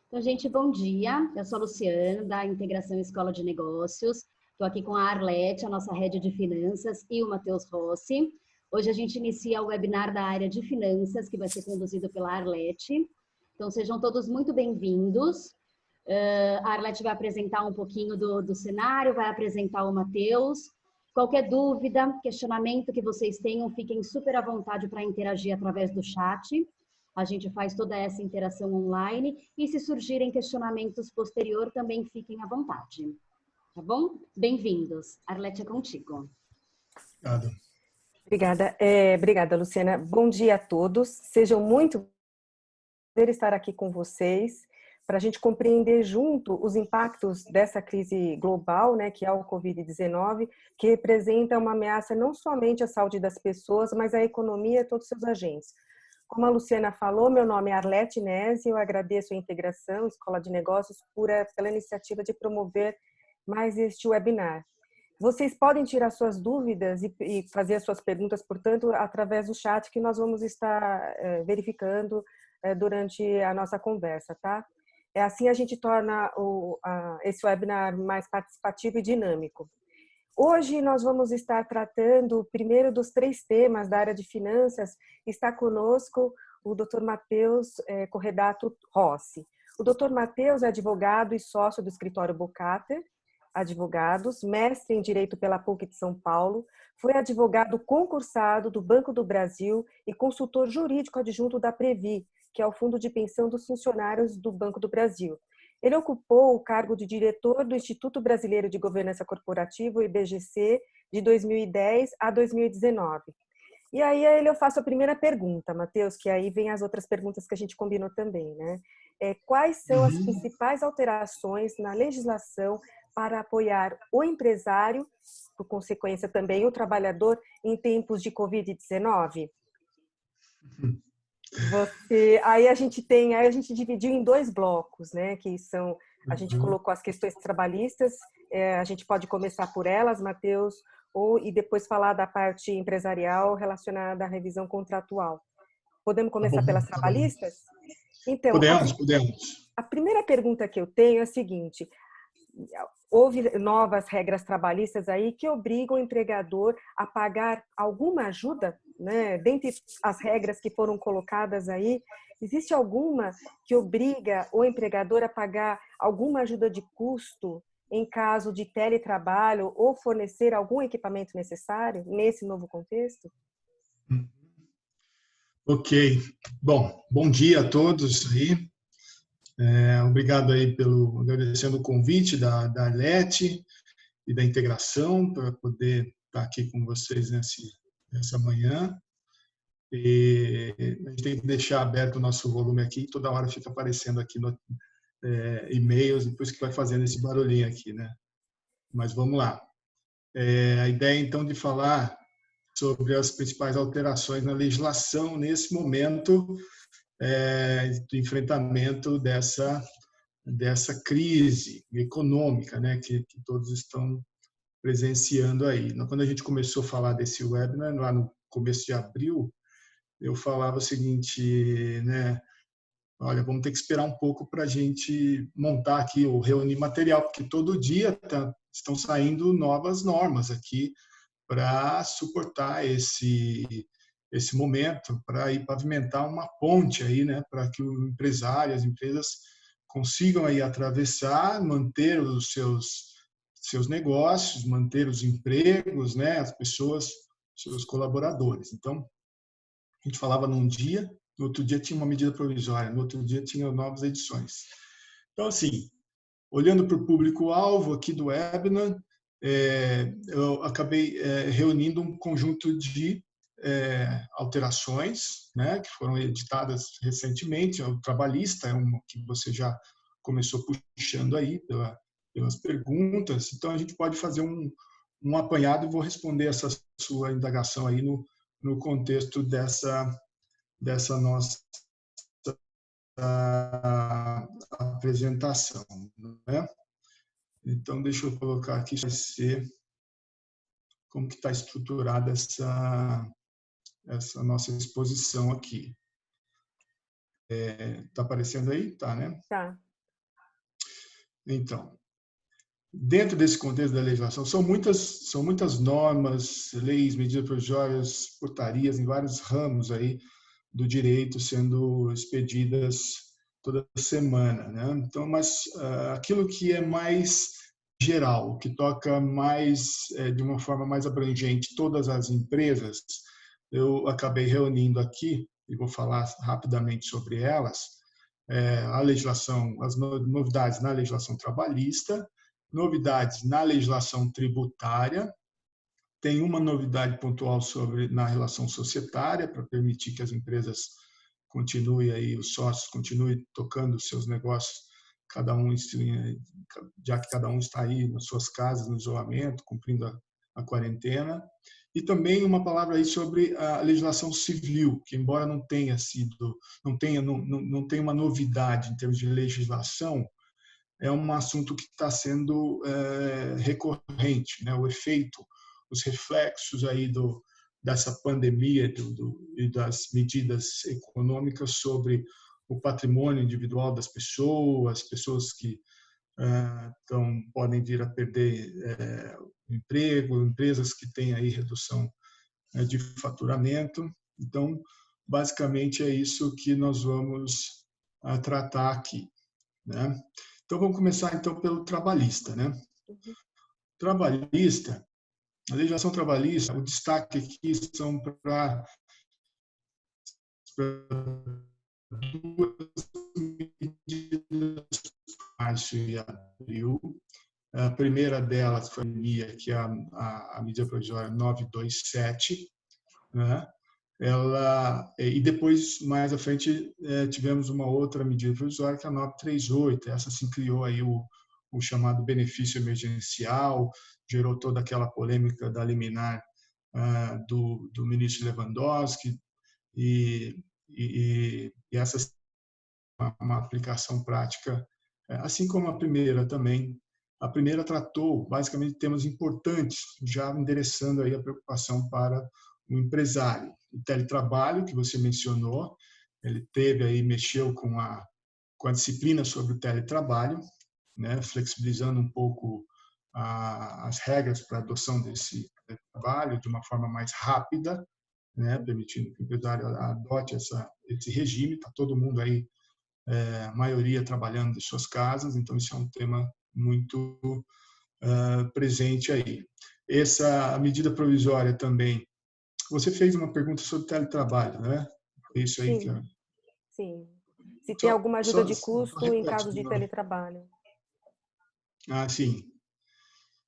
Então, gente, bom dia. Eu sou a Luciana, da Integração Escola de Negócios. Estou aqui com a Arlete, a nossa Head de Finanças, e o Matheus Rossi. Hoje a gente inicia o webinar da área de finanças, que vai ser conduzido pela Arlete. Então, sejam todos muito bem-vindos. A Arlete vai apresentar um pouquinho do cenário, vai apresentar o Matheus. Qualquer dúvida, questionamento que vocês tenham, fiquem super à vontade para interagir através do chat. A gente faz toda essa interação online e se surgirem questionamentos posterior, também fiquem à vontade. Tá bom? Bem-vindos. Arlete, é contigo. Obrigado. Obrigada, Luciana. Bom dia a todos. Sejam muito prazer estar aqui com vocês para a gente compreender junto os impactos dessa crise global, né, que é o Covid-19, que representa uma ameaça não somente à saúde das pessoas, mas à economia e a todos os seus agentes. Como a Luciana falou, meu nome é Arlete Nesi, eu agradeço a Integração Escola de Negócios pela iniciativa de promover mais este webinar. Vocês podem tirar suas dúvidas e fazer as suas perguntas, portanto, através do chat que nós vamos estar verificando durante a nossa conversa, tá? Assim a gente torna esse webinar mais participativo e dinâmico. Hoje nós vamos estar tratando primeiro dos 3 temas da área de finanças. Está conosco o Dr. Matheus Corredato Rossi. O Dr. Matheus é advogado e sócio do escritório Bocater Advogados, mestre em Direito pela PUC de São Paulo, foi advogado concursado do Banco do Brasil e consultor jurídico adjunto da Previ, que é o Fundo de Pensão dos Funcionários do Banco do Brasil. Ele ocupou o cargo de diretor do Instituto Brasileiro de Governança Corporativa, o IBGC, de 2010 a 2019. E aí eu faço a primeira pergunta, Matheus, que aí vem as outras perguntas que a gente combinou também, né? Quais são as principais alterações na legislação para apoiar o empresário, por consequência também o trabalhador, em tempos de Covid-19? Aí a gente dividiu em 2 blocos, né? Que são, a gente colocou as questões trabalhistas, a gente pode começar por elas, Matheus, e depois falar da parte empresarial relacionada à revisão contratual. Podemos começar pelas trabalhistas? Então, Podemos. A primeira pergunta que eu tenho é a seguinte: houve novas regras trabalhistas aí que obrigam o empregador a pagar alguma ajuda, né? Dentre as regras que foram colocadas aí, existe alguma que obriga o empregador a pagar alguma ajuda de custo em caso de teletrabalho ou fornecer algum equipamento necessário nesse novo contexto? Ok. Bom dia a todos aí. Obrigado aí agradecendo o convite da Arlete e da Integração para poder estar aqui com vocês nessa manhã. E a gente tem que deixar aberto o nosso volume aqui, toda hora fica aparecendo aqui no e-mails, depois que vai fazendo esse barulhinho aqui, né? Mas vamos lá. A ideia, então, de falar sobre as principais alterações na legislação nesse momento do enfrentamento dessa crise econômica, né, que todos estão presenciando aí. Quando a gente começou a falar desse webinar, lá no começo de abril, eu falava o seguinte, né, olha, vamos ter que esperar um pouco para a gente montar aqui ou reunir material, porque todo dia estão saindo novas normas aqui para suportar esse momento, para ir pavimentar uma ponte aí, né, para que o empresário, as empresas consigam aí atravessar, manter os seus negócios, manter os empregos, né, as pessoas, seus colaboradores. Então, a gente falava num dia, no outro dia tinha uma medida provisória, no outro dia tinha novas edições. Então, assim, olhando para o público-alvo aqui do webinar, eu acabei reunindo um conjunto de alterações, né, que foram editadas recentemente. O trabalhista é uma que você já começou puxando aí pelas perguntas. Então, a gente pode fazer um apanhado e vou responder essa sua indagação aí no contexto dessa nossa apresentação, né? Então, deixa eu colocar aqui, vai ser como que está estruturada essa nossa exposição aqui. Está aparecendo aí? Tá, né? Tá. Então, dentro desse contexto da legislação, são muitas normas, leis, medidas provisórias, portarias em vários ramos aí do direito sendo expedidas toda semana, né? Então, mas aquilo que é mais geral, que toca mais de uma forma mais abrangente todas as empresas, eu acabei reunindo aqui e vou falar rapidamente sobre elas. A legislação, as novidades na legislação trabalhista, novidades na legislação tributária, tem uma novidade pontual na relação societária, para permitir que as empresas continuem aí, os sócios continuem tocando os seus negócios, já que cada um está aí nas suas casas, no isolamento, cumprindo a quarentena. E também uma palavra aí sobre a legislação civil, que embora não tenha uma novidade em termos de legislação, é um assunto que está sendo recorrente, né? O efeito, os reflexos aí dessa pandemia e das medidas econômicas sobre o patrimônio individual das pessoas que podem vir a perder o emprego, empresas que têm aí redução de faturamento. Então, basicamente é isso que nós vamos tratar aqui, né? Então, vamos começar então pelo trabalhista, né? Trabalhista, a legislação trabalhista, o destaque aqui são para duas medidas, março e abril. A primeira delas foi que é a medida provisória 927, né? E depois, mais à frente, tivemos uma outra medida provisória, que é a 938. Essa sim criou aí o chamado benefício emergencial, gerou toda aquela polêmica da liminar do ministro Lewandowski, e essa é uma aplicação prática, assim como a primeira também. A primeira tratou basicamente temas importantes, já endereçando aí a preocupação para o empresário. O teletrabalho, que você mencionou, ele mexeu com a disciplina sobre o teletrabalho, né, flexibilizando um pouco as regras para a adoção desse teletrabalho de uma forma mais rápida, né, permitindo que o empresário adote esse regime. Está todo mundo aí, a maioria trabalhando de suas casas, então isso é um tema muito presente aí. Essa medida provisória também. Você fez uma pergunta sobre teletrabalho, né? Isso aí. Sim. Sim. Se tem alguma ajuda de custo em caso de teletrabalho. Sim.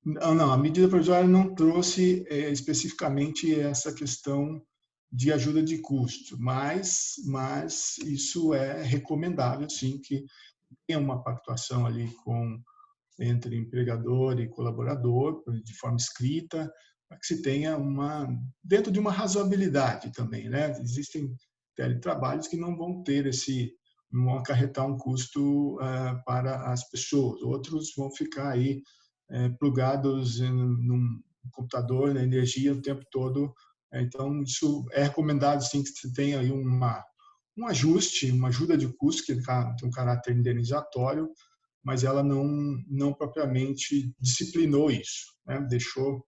Não, a medida provisória não trouxe especificamente essa questão de ajuda de custo, mas isso é recomendável, sim, que tenha uma pactuação ali entre empregador e colaborador, de forma escrita, para que se tenha dentro de uma razoabilidade também, né? Existem teletrabalhos que não vão acarretar um custo para as pessoas, outros vão ficar aí plugados num computador, na energia o tempo todo. Então, isso é recomendado, sim, que se tenha aí um ajuste, uma ajuda de custo, que tem um caráter indenizatório, mas ela não propriamente disciplinou isso, né? Deixou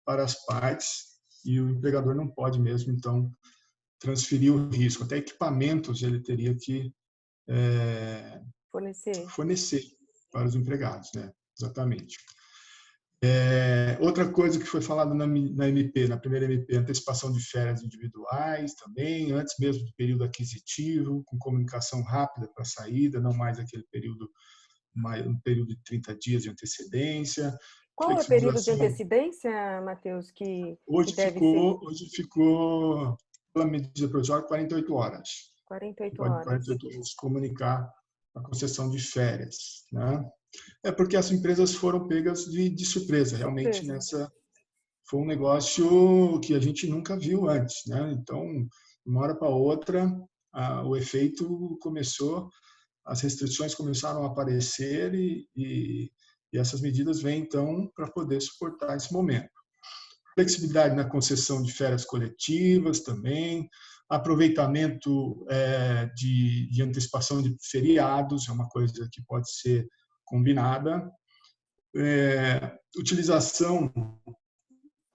para as partes, e o empregador não pode mesmo, então, transferir o risco. Até equipamentos ele teria que fornecer para os empregados, né? Exatamente. Outra coisa que foi falada na MP, na primeira MP, antecipação de férias individuais também, antes mesmo do período aquisitivo, com comunicação rápida para a saída, não mais aquele período, um período de 30 dias de antecedência. Qual é o período de antecedência, Matheus, hoje ficou, pela medida provisória, 48 horas. 48 horas. 48 horas de comunicar a concessão de férias, né? Porque as empresas foram pegas de surpresa. Realmente, foi um negócio que a gente nunca viu antes, né? Então, de uma hora para outra, o efeito começou, as restrições começaram a aparecer e essas medidas vêm, então, para poder suportar esse momento. Flexibilidade na concessão de férias coletivas também, aproveitamento de antecipação de feriados, é uma coisa que pode ser combinada, utilização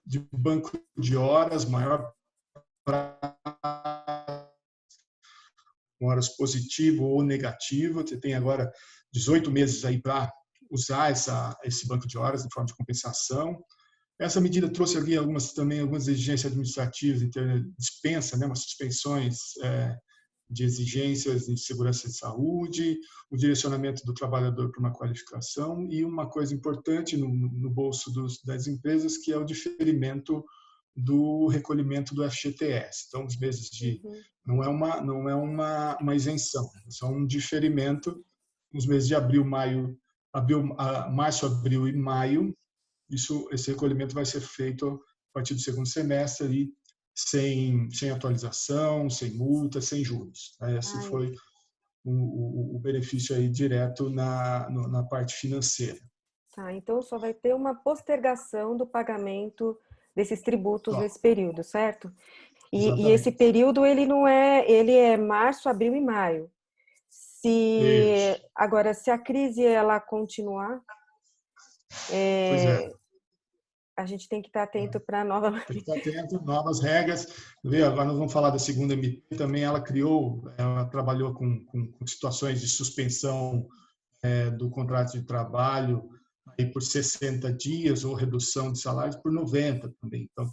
de banco de horas maior para horas positivo ou negativo. Você tem agora 18 meses aí para usar esse banco de horas em forma de compensação. Essa medida trouxe ali algumas exigências administrativas, dispensa, né, umas suspensões de exigências de segurança e saúde, o direcionamento do trabalhador para uma qualificação e uma coisa importante no bolso das empresas, que é o diferimento do recolhimento do FGTS. Então, os meses de não é uma isenção, é só um diferimento. Nos meses de março, abril e maio, esse recolhimento vai ser feito a partir do segundo semestre ali, sem atualização, sem multa, sem juros. Esse foi o benefício aí direto na parte financeira. Tá, então só vai ter uma postergação do pagamento desses tributos nesse período, certo? E esse período ele é março, abril e maio. Agora, se a crise ela continuar, a gente tem que estar atento para Tem que estar atento, novas regras. Agora nós vamos falar da segunda MP também. Ela trabalhou com situações de suspensão do contrato de trabalho aí por 60 dias ou redução de salários por 90 também. Então,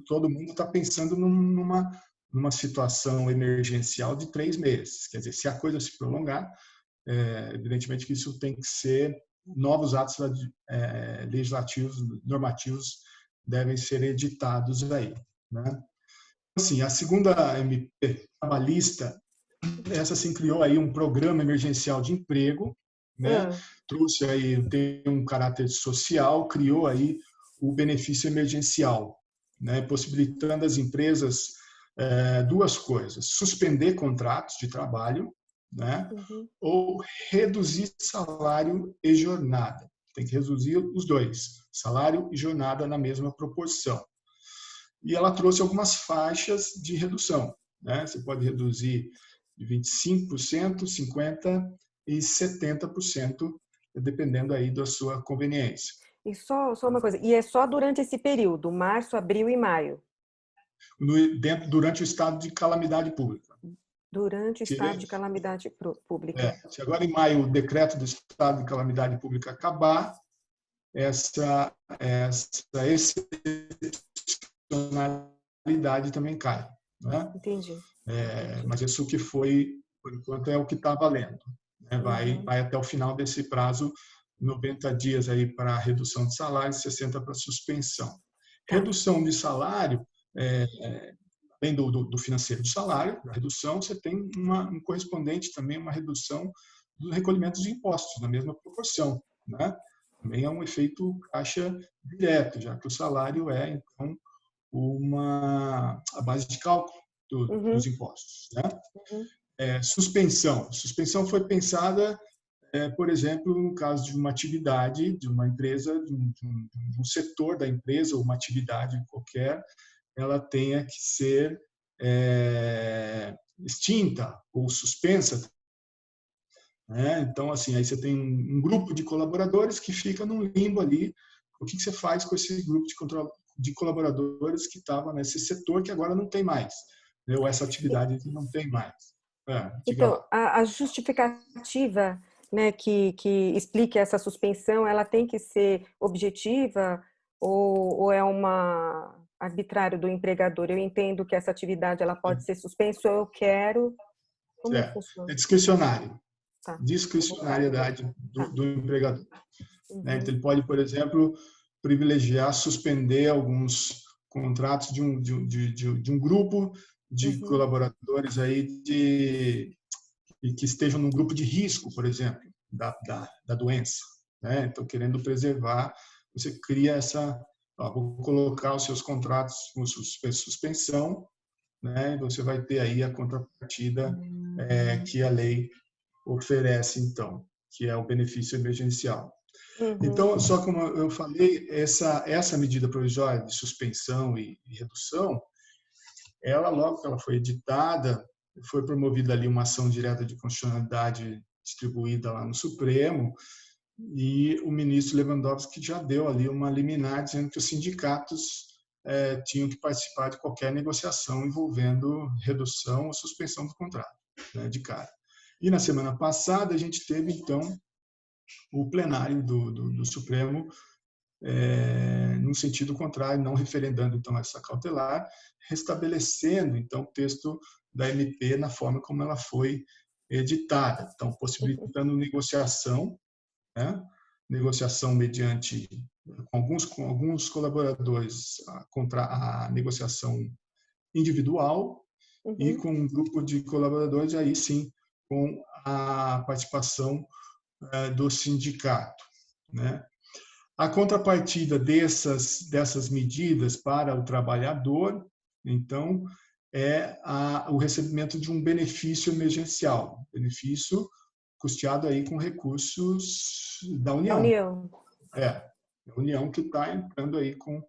todo mundo está pensando numa situação emergencial de 3 meses. Quer dizer, se a coisa se prolongar, evidentemente que isso tem que ser novos atos legislativos, normativos, devem ser editados aí, né? Assim, a segunda MP trabalhista, essa sim criou aí um programa emergencial de emprego, né? Trouxe aí, tem um caráter social, criou aí o benefício emergencial, né? Possibilitando às empresas duas coisas: suspender contratos de trabalho, né? Ou reduzir salário e jornada. Tem que reduzir os dois, salário e jornada na mesma proporção. E ela trouxe algumas faixas de redução, né? Você pode reduzir de 25%, 50% e 70%, dependendo aí da sua conveniência. E só uma coisa, e é só durante esse período, março, abril e maio? Durante o estado de calamidade pública. Durante o estado de calamidade pública. Se agora em maio o decreto do estado de calamidade pública acabar, essa excepcionalidade também cai, né? Entendi. Mas isso que foi, por enquanto, é o que está valendo, né? Vai até o final desse prazo, 90 dias aí para redução de salário, 60 para suspensão. Redução de salário, além do financeiro do salário, da redução, você tem um correspondente também, uma redução dos recolhimentos de impostos, na mesma proporção, né? Também é um efeito caixa direto, já que o salário é, então, a base de cálculo dos impostos, né? Suspensão. Suspensão foi pensada, por exemplo, no caso de uma atividade, de uma empresa, de um setor da empresa, ou uma atividade qualquer, ela tenha que ser extinta ou suspensa, né? Então, assim, aí você tem um grupo de colaboradores que fica num limbo ali. O que você faz com esse grupo de colaboradores que estava nesse setor que agora não tem mais, né? Ou essa atividade que não tem mais? Então, a justificativa, né, que explique essa suspensão, ela tem que ser objetiva ou é uma arbitrário do empregador? Eu entendo que essa atividade ela pode ser suspensa, eu quero. Como funciona? É discricionário. Discricionariedade do empregador. Né? Então, ele pode, por exemplo, privilegiar, suspender alguns contratos de um grupo de colaboradores aí que estejam num grupo de risco, por exemplo, da doença, né? Então, querendo preservar, você cria vou colocar os seus contratos com suspensão, né? Você vai ter aí a contrapartida que a lei oferece, então, que é o benefício emergencial. Então, só como eu falei, essa medida provisória de suspensão e redução, logo que ela foi editada, foi promovida ali uma ação direta de constitucionalidade distribuída lá no Supremo, e o ministro Lewandowski já deu ali uma liminar dizendo que os sindicatos tinham que participar de qualquer negociação envolvendo redução ou suspensão do contrato, né, de cara. E na semana passada a gente teve, então, o plenário do Supremo no sentido contrário, não referendando, então, essa cautelar, restabelecendo, então, o texto da MP na forma como ela foi editada, então, possibilitando negociação, né? Negociação mediante, com alguns colaboradores, a negociação individual, e com um grupo de colaboradores, aí sim, com a participação do sindicato, né? A contrapartida dessas medidas para o trabalhador, então, é o recebimento de um benefício emergencial, benefício custeado aí com recursos da Da União. União. A União que está entrando aí com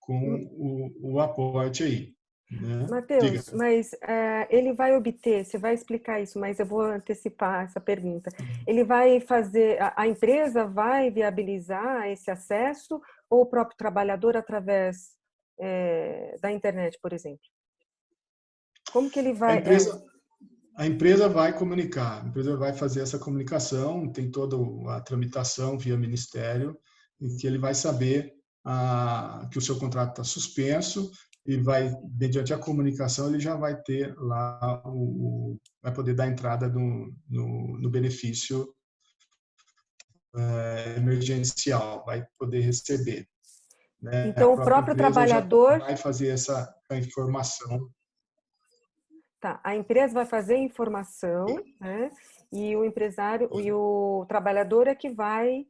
o aporte aí. Né? Diga. Matheus, mas ele vai obter, você vai explicar isso, mas eu vou antecipar essa pergunta. Ele vai fazer, a empresa vai viabilizar esse acesso ou o próprio trabalhador através da internet, por exemplo? Como que ele vai... A empresa vai comunicar, a empresa vai fazer essa comunicação, tem toda a tramitação via ministério, em que ele vai saber que o seu contrato está suspenso e vai, mediante a comunicação, ele já vai ter lá, vai poder dar entrada no benefício emergencial, vai poder receber. Né? Então, o próprio trabalhador... vai fazer essa informação. Tá, a empresa vai fazer a informação, né? E o empresário e o trabalhador é que vai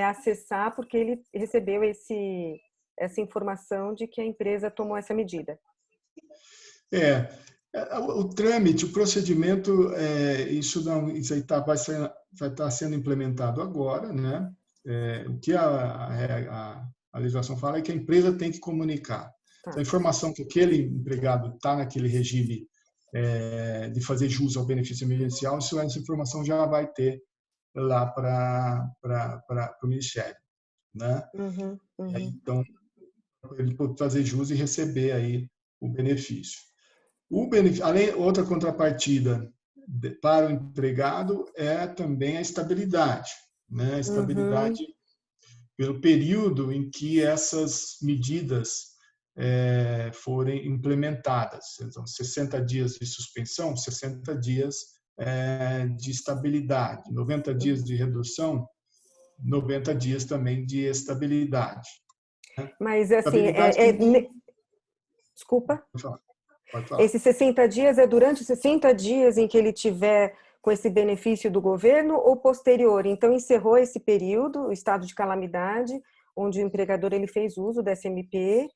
acessar porque ele recebeu essa informação de que a empresa tomou essa medida. O trâmite, o procedimento, isso aí vai estar sendo implementado agora, né? O que a legislação fala é que a empresa tem que comunicar. Tá. Então, a informação que aquele empregado está naquele regime de fazer jus ao benefício emergencial, essa informação já vai ter lá para o Ministério, né? E aí, então, ele pode fazer jus e receber aí o benefício. Outra contrapartida para o empregado é também a estabilidade, né? A estabilidade pelo período em que essas medidas forem implementadas. Então, 60 dias de suspensão, 60 dias de estabilidade, 90 dias de redução, 90 dias também de estabilidade. Mas, assim, desculpa. Pode falar. Esses 60 dias é durante os 60 dias em que ele tiver com esse benefício do governo ou posterior? Então, encerrou esse período, o estado de calamidade, onde o empregador ele fez uso dessa MP.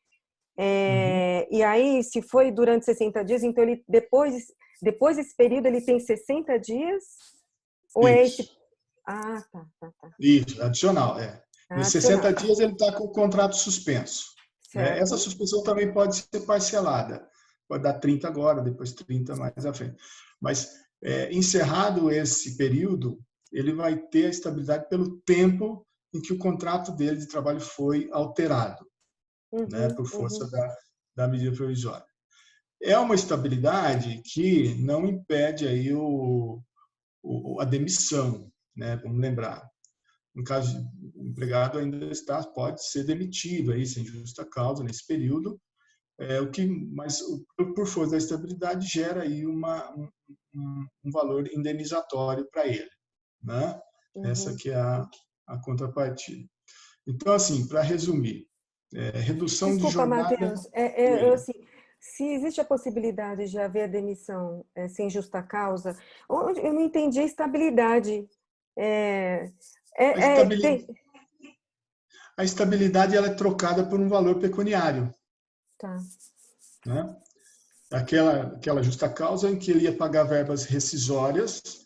E aí, se foi durante 60 dias, então ele depois desse período ele tem 60 dias? Ou Isso. é esse? Ah, tá. Isso, adicional, Nesses 60 dias ele está com o contrato suspenso. Né? Essa suspensão também pode ser parcelada. Pode dar 30 agora, depois 30 mais à frente. Mas, encerrado esse período, ele vai ter a estabilidade pelo tempo em que o contrato dele de trabalho foi alterado, né, por força da medida provisória. É uma estabilidade que não impede aí a demissão, né? Vamos lembrar. No caso, o empregado ainda pode ser demitido aí sem justa causa nesse período, mas por força da estabilidade gera aí um valor indenizatório para ele, né? Essa que é a contrapartida. Então, assim, para resumir, redução de jornada... Matheus, assim, se existe a possibilidade de haver demissão sem justa causa, eu não entendi a estabilidade. A estabilidade ela é trocada por um valor pecuniário. Tá. Né? Aquela justa causa em que ele ia pagar verbas rescisórias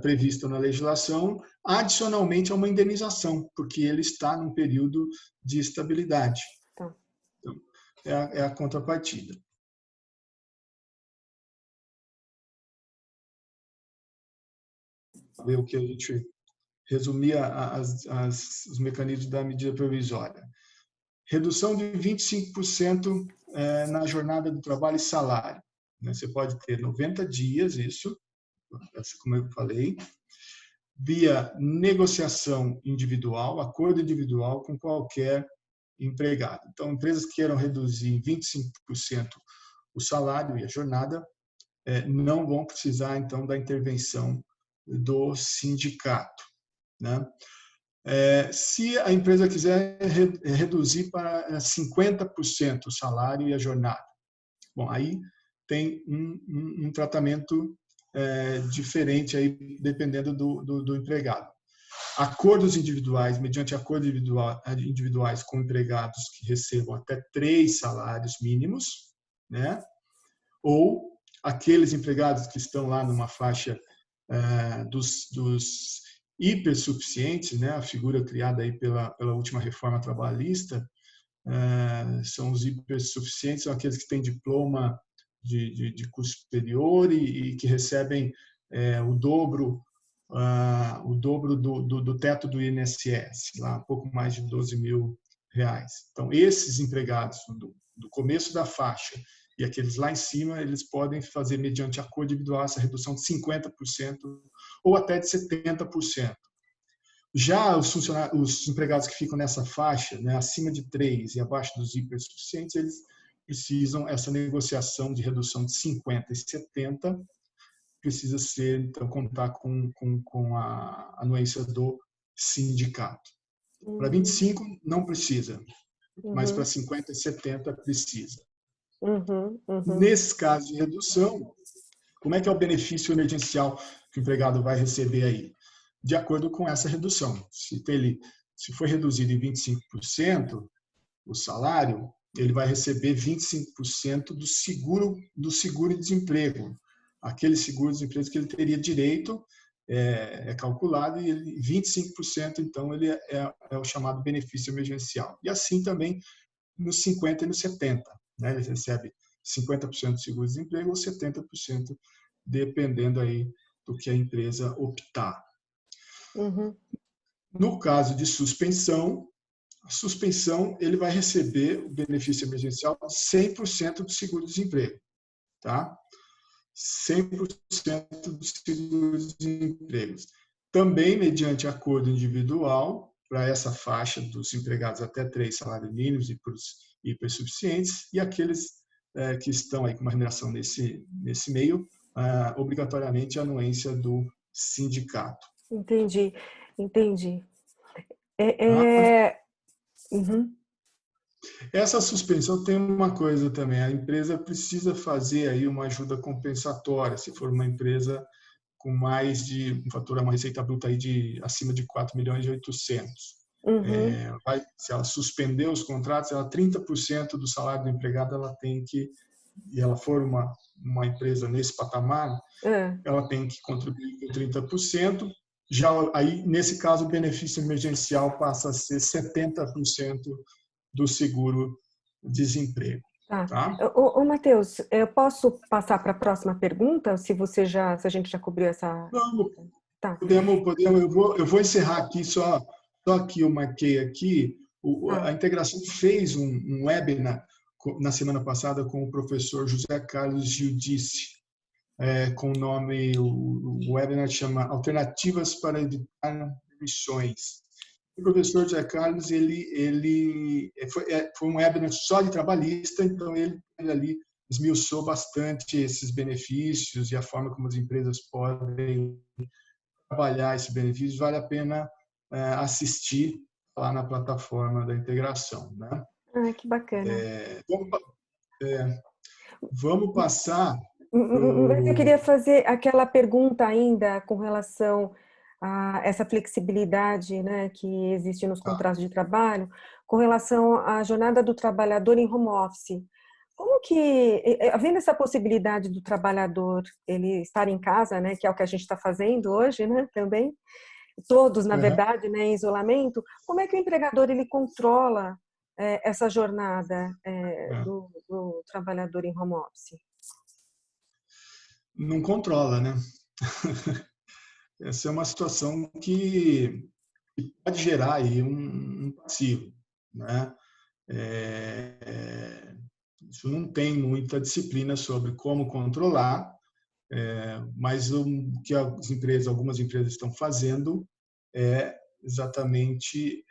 prevista na legislação, adicionalmente a uma indenização, porque ele está num período de estabilidade. Tá. Então, é a contrapartida. Ver o que a gente resumir os mecanismos da medida provisória. Redução de 25% na jornada do trabalho e salário. Você pode ter 90 dias, isso, como eu falei, via negociação individual, acordo individual com qualquer empregado. Então, empresas que queiram reduzir em 25% o salário e a jornada não vão precisar, então, da intervenção do sindicato, né? Se a empresa quiser reduzir para 50% o salário e a jornada, bom, aí tem um tratamento diferente aí, dependendo do empregado. Acordos individuais, mediante acordos individuais com empregados que recebam até 3 salários mínimos, né? Ou aqueles empregados que estão lá numa faixa dos hipersuficientes, né? A figura criada aí pela última reforma trabalhista, são os hipersuficientes, são aqueles que têm diploma de curso superior e que recebem o dobro do teto do INSS, lá um pouco mais de R$12.000. Então, esses empregados do começo da faixa e aqueles lá em cima, eles podem fazer, mediante acordo individual, essa redução de 50% ou até de 70%. Já os empregados que ficam nessa faixa, né, acima de 3 e abaixo dos hipersuficientes, eles precisam, essa negociação de redução de 50% e 70% precisa ser, então, contar com a anuência do sindicato. Para 25, não precisa, mas para 50 e 70 precisa. Nesse caso de redução, como é que é o benefício emergencial que o empregado vai receber aí? De acordo com essa redução. Se for reduzido em 25% o salário, ele vai receber 25% do seguro-desemprego. Aquele seguro-desemprego que ele teria direito é calculado e 25%, então, ele é o chamado benefício emergencial. E assim também nos 50 e nos 70. Né? Ele recebe 50% de seguro-desemprego ou 70%, dependendo aí do que a empresa optar. No caso de suspensão, a suspensão ele vai receber o benefício emergencial de 100% do seguro-desemprego. Tá? 100% do seguro-desemprego. Também mediante acordo individual, para essa faixa dos empregados até 3 salários mínimos e para os hipersuficientes, e aqueles que estão aí com uma remuneração nesse meio, obrigatoriamente a anuência do sindicato. Entendi. Essa suspensão tem uma coisa também, a empresa precisa fazer aí uma ajuda compensatória, se for uma empresa com mais de uma receita bruta aí de acima de 4.800.000. Se ela suspender os contratos, 30% do salário do empregado ela tem que, e ela for uma empresa nesse patamar, ela tem que contribuir com 30%. Já aí, nesse caso, o benefício emergencial passa a ser 70% do seguro-desemprego. Tá? Matheus, eu posso passar para a próxima pergunta, se a gente já cobriu essa... Vamos, tá. Podemos. Eu vou encerrar aqui, só que eu marquei aqui. A integração fez um webinar na semana passada com o professor José Carlos Giudice, com o nome, o webinar chama Alternativas para Evitar Emissões. O professor José Carlos, ele foi um webinar só de trabalhista, então ele ali esmiuçou bastante esses benefícios e a forma como as empresas podem trabalhar esses benefícios. Vale a pena assistir lá na plataforma da integração. Né? Que bacana. Vamos passar... Mas eu queria fazer aquela pergunta ainda com relação a essa flexibilidade, né, que existe nos contratos de trabalho, com relação à jornada do trabalhador em home office. Como que, havendo essa possibilidade do trabalhador ele estar em casa, né, que é o que a gente está fazendo hoje, né, também, todos, na verdade, né, em isolamento, como é que o empregador ele controla essa jornada do trabalhador em home office? Não controla, né? essa é uma situação que pode gerar aí um passivo, né? Isso não tem muita disciplina sobre como controlar, mas o que algumas empresas estão fazendo é exatamente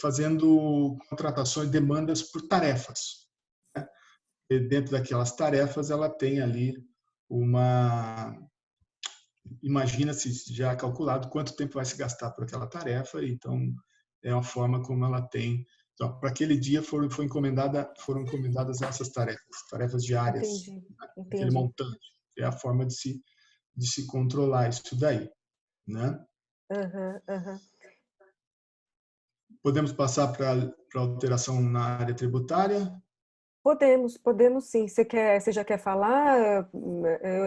fazendo contratações, demandas por tarefas, né? E dentro daquelas tarefas, ela tem ali imagina-se já calculado quanto tempo vai se gastar por aquela tarefa, então é uma forma como ela tem. Então, para aquele dia foram encomendadas essas tarefas diárias, Entendi, aquele entendi. montante. É a forma de se controlar isso daí, né? Aham, aham. Podemos passar para alteração na área tributária? Podemos sim. Você já quer falar?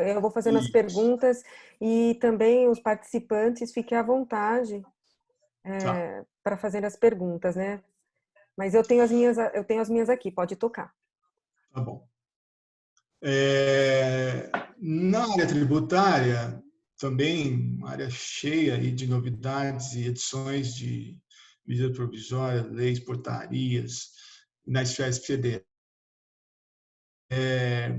Eu vou fazendo as Isso. perguntas e também os participantes fiquem à vontade Tá, para fazer as perguntas, né? Mas eu tenho as minhas aqui, pode tocar. tá bom. Na área tributária, também uma área cheia aí de novidades e edições de medidas provisórias, leis, portarias, na esfera federal.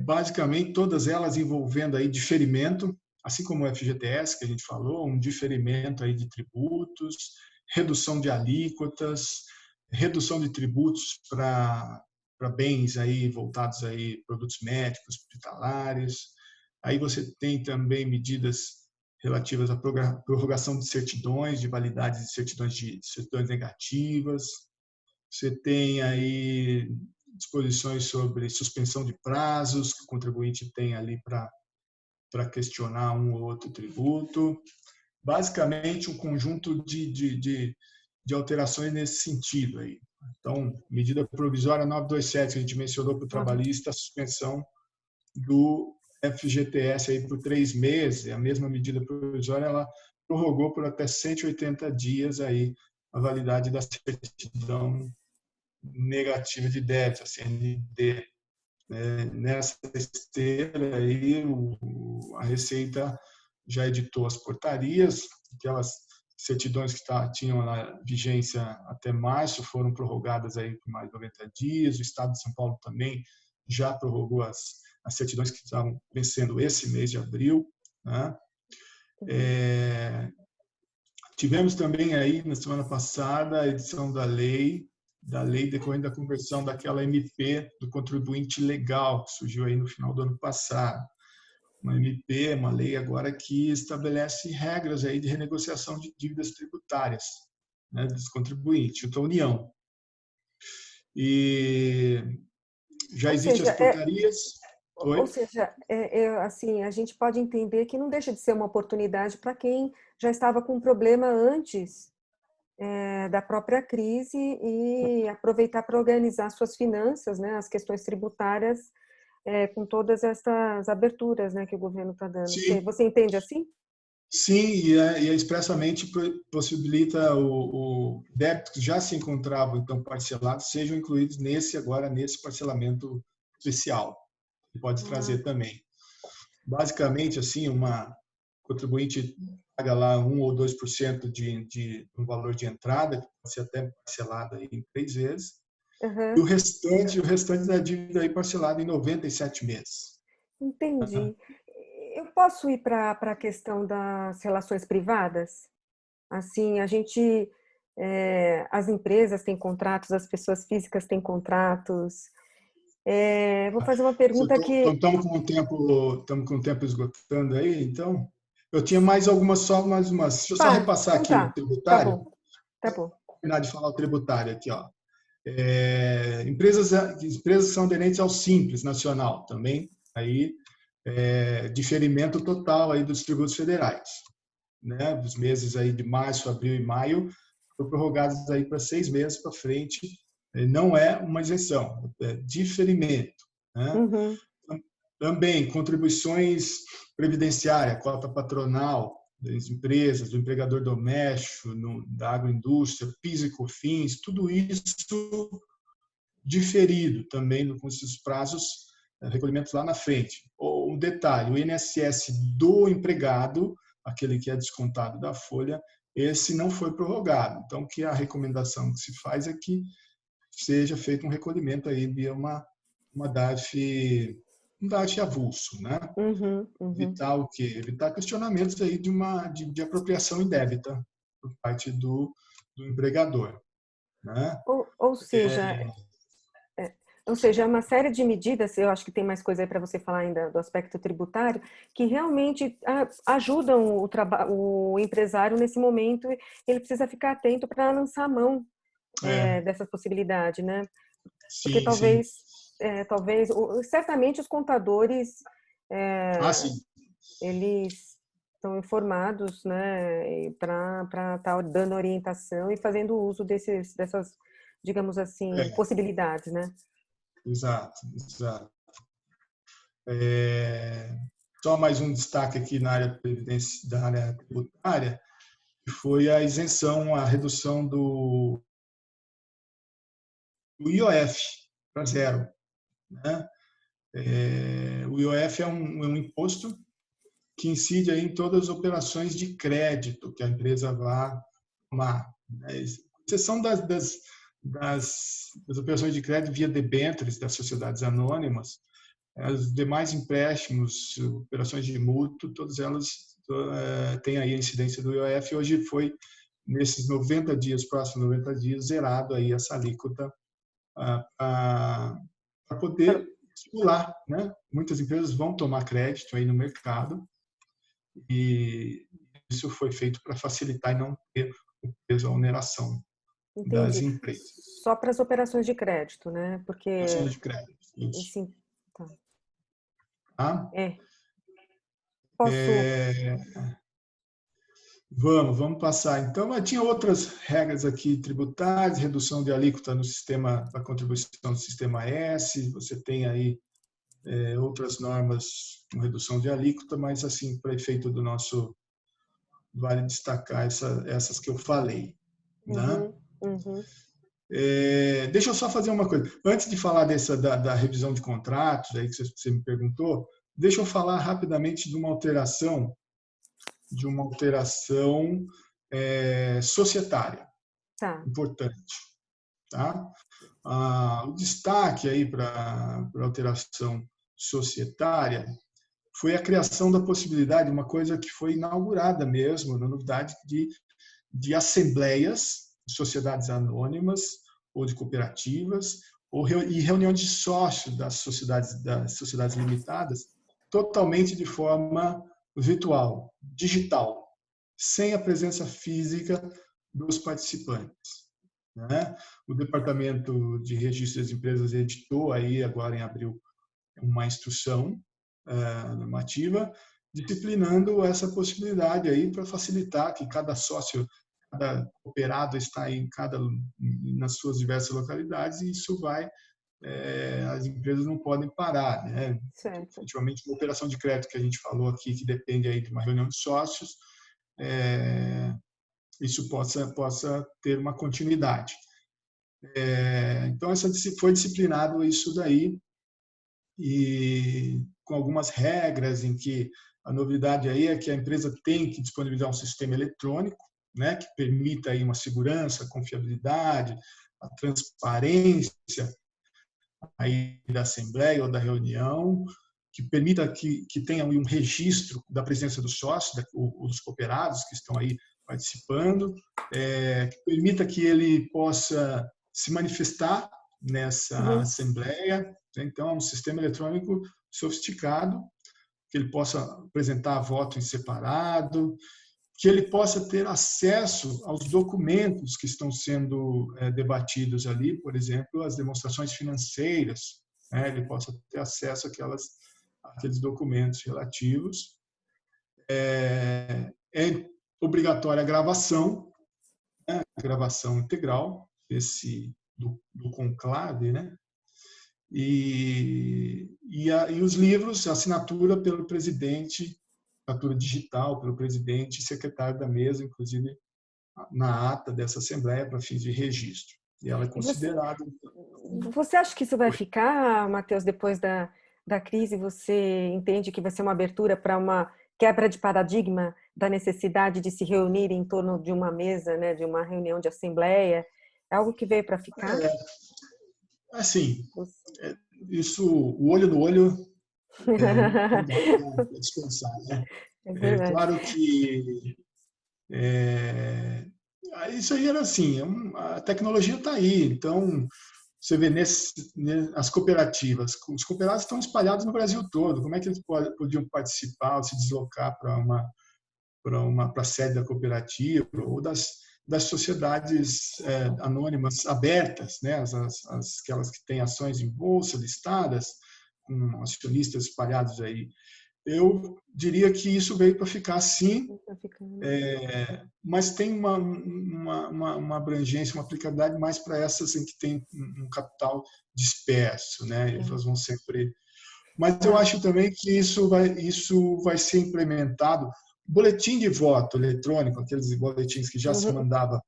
Basicamente, todas elas envolvendo aí diferimento, assim como o FGTS, que a gente falou, um diferimento aí de tributos, redução de alíquotas, redução de tributos para bens aí voltados aí produtos médicos, hospitalares. Aí você tem também medidas relativas à prorrogação de certidões, de validade de certidões negativas. Você tem aí disposições sobre suspensão de prazos, que o contribuinte tem ali para questionar um ou outro tributo. Basicamente, um conjunto de alterações nesse sentido aí. Então, medida provisória 927, que a gente mencionou para o Uhum. trabalhista, a suspensão do FGTS aí por 3 meses. A mesma medida provisória, ela prorrogou por até 180 dias aí a validade da certidão negativa de débito, a CND. Nessa esteira aí, a Receita já editou as portarias, aquelas certidões que tinham a vigência até março foram prorrogadas aí por mais 90 dias. O Estado de São Paulo também já prorrogou as certidões que estavam vencendo esse mês de abril, né? Uhum. Tivemos também aí na semana passada a edição da lei decorrente da conversão daquela MP do contribuinte legal, que surgiu aí no final do ano passado. Uma MP, uma lei agora que estabelece regras aí de renegociação de dívidas tributárias, né, dos contribuintes, da União. E já Ou existem as seja, portarias. ou Oi? seja, assim, a gente pode entender que não deixa de ser uma oportunidade para quem já estava com problema antes da própria crise e aproveitar para organizar suas finanças, né, as questões tributárias, com todas essas aberturas, né, que o governo está dando. Sim, Você entende assim? sim, e expressamente possibilita o débito que já se encontravam então parcelados sejam incluídos nesse parcelamento especial, que pode Ah, trazer também. Basicamente, assim, uma contribuinte paga lá 1 ou 2% de um valor de entrada, que pode ser até parcelado aí em 3 vezes, e uhum, o restante da dívida aí parcelado em 97 meses. entendi. Eu posso ir para a questão das relações privadas? Assim, as empresas têm contratos, as pessoas físicas têm contratos. Vou fazer uma pergunta que... Estamos com o tempo esgotando aí, então eu tinha mais mais umas. Deixa eu só Tá, repassar então aqui o tá. Tá tributário, bom, tá bom. terminar de falar o tributário aqui, ó. Empresas que são aderentes ao Simples Nacional também, aí diferimento total aí dos tributos federais, né? Dos meses aí de março, abril e maio, foram prorrogados aí para 6 meses para frente. Não é uma isenção, é diferimento, né? Uhum, Também contribuições previdenciárias, cota patronal das empresas, do empregador doméstico, da agroindústria, PIS e COFINS, tudo isso diferido também com esses prazos, recolhimentos lá na frente. um detalhe, o INSS do empregado, aquele que é descontado da folha, esse não foi prorrogado. Então, que a recomendação que se faz é que seja feito um recolhimento aí via uma um DARF avulso, né? Evitar o quê? Evitar questionamentos aí de apropriação indébita por parte do empregador, né? Ou seja, ou seja, é uma série de medidas, eu acho que tem mais coisa aí para você falar ainda do aspecto tributário, que realmente ajudam o empresário nesse momento. Ele precisa ficar atento para lançar a mão dessa possibilidade, né? Porque Sim, sim. certamente os contadores, Sim. eles estão informados, né, para estar dando orientação e fazendo uso dessas, digamos assim, possibilidades, né? Exato, exato. Só mais um destaque aqui na área da área tributária, que foi a isenção, a redução do IOF para zero, né? O IOF é um imposto que incide aí em todas as operações de crédito que a empresa vai tomar, né? Exceção das operações de crédito via debêntures das sociedades anônimas, os demais empréstimos, operações de mútuo, todas elas têm aí a incidência do IOF. Hoje foi, nesses 90 dias, próximos 90 dias, zerado aí essa alíquota para poder estimular, né? Muitas empresas vão tomar crédito aí no mercado e isso foi feito para facilitar e não ter o peso, a oneração das Entendi. empresas. Só para as operações de crédito, né? Porque Operações de crédito, isso. Sim, tá. Tá? Posso? Vamos passar. Então, tinha outras regras aqui tributárias, redução de alíquota no sistema, da contribuição do sistema S, você tem aí outras normas com redução de alíquota, mas, assim, para efeito do nosso, vale destacar essas que eu falei. Né? Deixa eu só fazer uma coisa. Antes de falar da revisão de contratos, aí que você me perguntou, deixa eu falar rapidamente de uma alteração societária. Tá. Importante. Tá? O destaque aí para a alteração societária foi a criação da possibilidade, uma coisa que foi inaugurada mesmo, na novidade, de assembleias de sociedades anônimas ou de cooperativas, e reuniões de sócios das sociedades limitadas, totalmente de forma virtual, digital, sem a presença física dos participantes. Né? O Departamento de Registro das Empresas editou aí agora em abril uma instrução normativa disciplinando essa possibilidade aí para facilitar que cada sócio, cada operado está nas suas diversas localidades e isso as empresas não podem parar, né? Certo. Efetivamente, uma operação de crédito que a gente falou aqui, que depende aí de uma reunião de sócios, isso possa ter uma continuidade. Então, foi disciplinado isso daí, e com algumas regras em que a novidade aí é que a empresa tem que disponibilizar um sistema eletrônico, né, que permita aí uma segurança, confiabilidade, a transparência aí da assembleia ou da reunião, que permita que tenha um registro da presença dos sócios, os cooperados que estão aí participando, que permita que ele possa se manifestar nessa assembleia. Então, é um sistema eletrônico sofisticado, que ele possa apresentar voto em separado, que ele possa ter acesso aos documentos que estão sendo debatidos ali, por exemplo, as demonstrações financeiras, né? Ele possa ter acesso àqueles documentos relativos. É obrigatória a gravação, né? A gravação integral do conclave, né? E os livros, a assinatura pelo presidente, assinatura digital pelo presidente e secretário da mesa, inclusive na ata dessa assembleia para fins de registro. E ela é considerada... Você acha que isso vai ficar, Matheus, depois da da crise, você entende que vai ser uma abertura para uma quebra de paradigma da necessidade de se reunir em torno de uma mesa, né, de uma reunião de assembleia? É algo que veio para ficar? Assim, isso, o olho no olho, não dá para dispensar, né? É É verdade. claro que isso aí era assim, a tecnologia está aí, então você vê as cooperativas, os cooperados estão espalhados no Brasil todo, como é que eles podiam participar ou se deslocar para a sede da cooperativa ou das sociedades anônimas abertas, né? Aquelas que têm ações em bolsa listadas, com acionistas espalhados aí. Eu diria que isso veio para ficar sim, mas tem uma abrangência, uma aplicabilidade mais para essas em que tem um capital disperso, né? Elas vão sempre. Mas eu acho também que isso vai ser implementado. Boletim de voto eletrônico, aqueles boletins que já se mandava,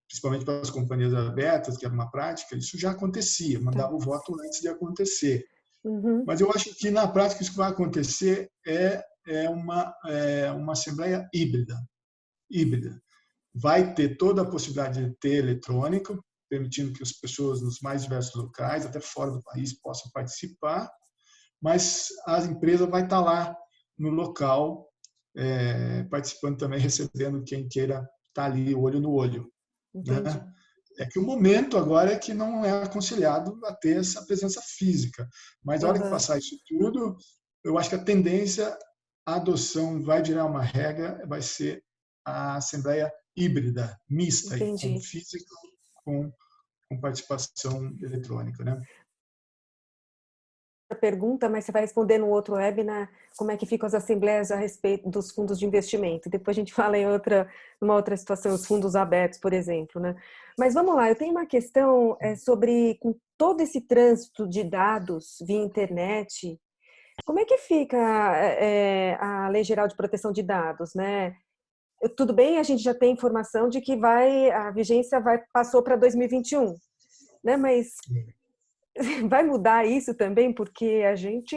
principalmente para as companhias abertas, que era uma prática, isso já acontecia, mandava o voto antes de acontecer. Mas eu acho que na prática isso que vai acontecer é uma assembleia híbrida. Vai ter toda a possibilidade de ter eletrônico, permitindo que as pessoas nos mais diversos locais, até fora do país, possam participar, mas a empresa vai estar lá no local, participando também, recebendo quem queira estar ali, olho no olho. Né? É que o momento agora é que não é aconselhado a ter essa presença física, mas a hora que passar isso tudo, eu acho que a tendência, a adoção vai virar uma regra, vai ser a assembleia híbrida, mista, com física, com participação eletrônica, né? Pergunta, mas você vai responder no outro webinar como é que ficam as assembleias a respeito dos fundos de investimento. Depois a gente fala numa outra situação, os fundos abertos, por exemplo, né? Mas vamos lá, eu tenho uma questão sobre, com todo esse trânsito de dados via internet, como é que fica a Lei Geral de Proteção de Dados, né? Tudo bem, a gente já tem informação de que a vigência passou para 2021, né? Mas vai mudar isso também, porque a gente